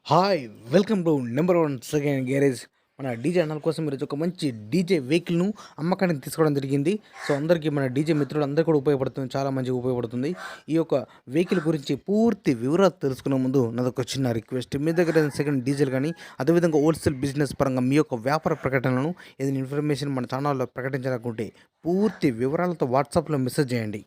Hi! Welcome to number 1 second garage. మన DJ అన్నల కోసం ఈరోజు ఒక మంచి డీజే వెహికల్‌ను అమ్మకానికి తీసుకోవడం జరిగింది. సో, అందరికీ మన డీజే మిత్రులందరికీ కూడా ఉపయోగపడుతుంది. చాలా మంచిగా ఉపయోగపడుతుంది. ఈ యొక్క వెహికల్ గురించి పూర్తి వివరాలు తెలుసుకునే ముందు నాదొక చిన్న రిక్వెస్ట్. మీ దగ్గర ఏదైనా సెకండ్ డీజిల్ గానీ, అదేవిధంగా హోల్‌సేల్ బిజినెస్ పరంగా మీ యొక్క వ్యాపార ప్రకటనలను ఏదైనా ఇన్ఫర్మేషన్ మన ఛానల్‌లో ప్రకటించాలనుకుంటే పూర్తి వివరాలతో వాట్సాప్‌లో మెసేజ్ చేయండి.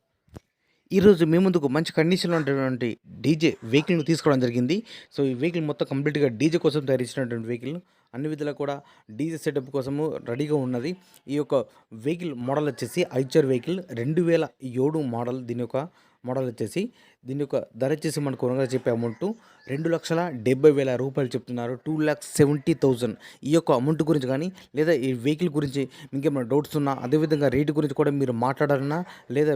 ఈరోజు మీ ముందుకు మంచి కండిషన్‌లో ఉన్నటువంటి డీజే వెహికల్‌ని తీసుకోవడం జరిగింది. సో, ఈ వెహికల్ మొత్తం కంప్లీట్‌గా డీజే కోసం తయారు చేసినటువంటి వెహికల్. అన్ని విధాలా కూడా డీజే సెటప్ కోసము రెడీగా ఉన్నది. ఈ యొక్క వెహికల్ మోడల్ వచ్చేసి ఐచర్ వెహికల్ 2007 మోడల్. దీని యొక్క మోడల్ వచ్చేసి దీని యొక్క ధర వచ్చేసి మనకు ఓనర్‌గా చెప్పే అమౌంటు రూ. 2,70,000 చెప్తున్నారు. 2,70,000. ఈ యొక్క అమౌంట్ గురించి కానీ, లేదా ఈ వెహికల్ గురించి మీకేమైనా డౌట్స్ ఉన్నా, అదేవిధంగా రేటు గురించి కూడా మీరు మాట్లాడాలన్నా, లేదా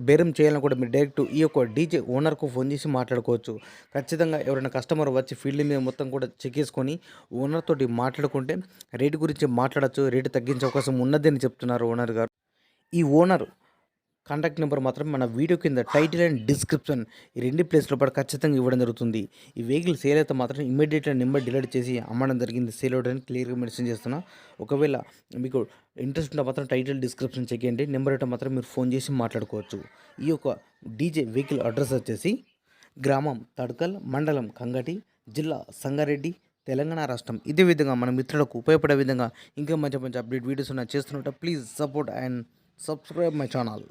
బేరం చేయాలని కూడా మీరు డైరెక్ట్ ఈ యొక్క డీజే ఓనర్‌కు ఫోన్ చేసి మాట్లాడుకోవచ్చు. ఖచ్చితంగా ఎవరైనా కస్టమర్ వచ్చి ఫీల్డ్ మీద మొత్తం కూడా చెక్ చేసుకొని ఓనర్ తోటి మాట్లాడుకుంటే రేటు గురించి మాట్లాడొచ్చు. రేటు తగ్గించే అవకాశం ఉన్నదని చెప్తున్నారు ఓనర్ గారు. ఈ ఓనర్ కాంటాక్ట్ నెంబర్ మాత్రం మన వీడియో కింద టైటిల్ అండ్ డిస్క్రిప్షన్ ఈ 2 ప్లేస్‌లో కూడా ఖచ్చితంగా ఇవ్వడం జరుగుతుంది. ఈ వెహికల్ సేల్ అయితే మాత్రం ఇమ్మీడియేట్‌గా నెంబర్ డిలీట్ చేసి అమ్మడం జరిగింది. సేల్ అవ్వడానికి క్లియర్‌గా మెన్షన్ చేస్తున్నా. ఒకవేళ మీకు ఇంట్రెస్ట్ ఉంటే మాత్రం టైటిల్ డిస్క్రిప్షన్ చెక్ చేయండి. నెంబర్ అయితే మాత్రం మీరు ఫోన్ చేసి మాట్లాడుకోవచ్చు. ఈ యొక్క డీజే వెహికల్ అడ్రస్ వచ్చేసి గ్రామం తడ్కల్, మండలం కంగటి, జిల్లా సంగారెడ్డి, తెలంగాణ రాష్ట్రం. ఇదే విధంగా మన మిత్రులకు ఉపయోగపడే విధంగా ఇంకా మంచి మంచి అప్డేట్ వీడియోస్ ఉన్నాయి చేస్తున్నట్టు please support and subscribe my channel.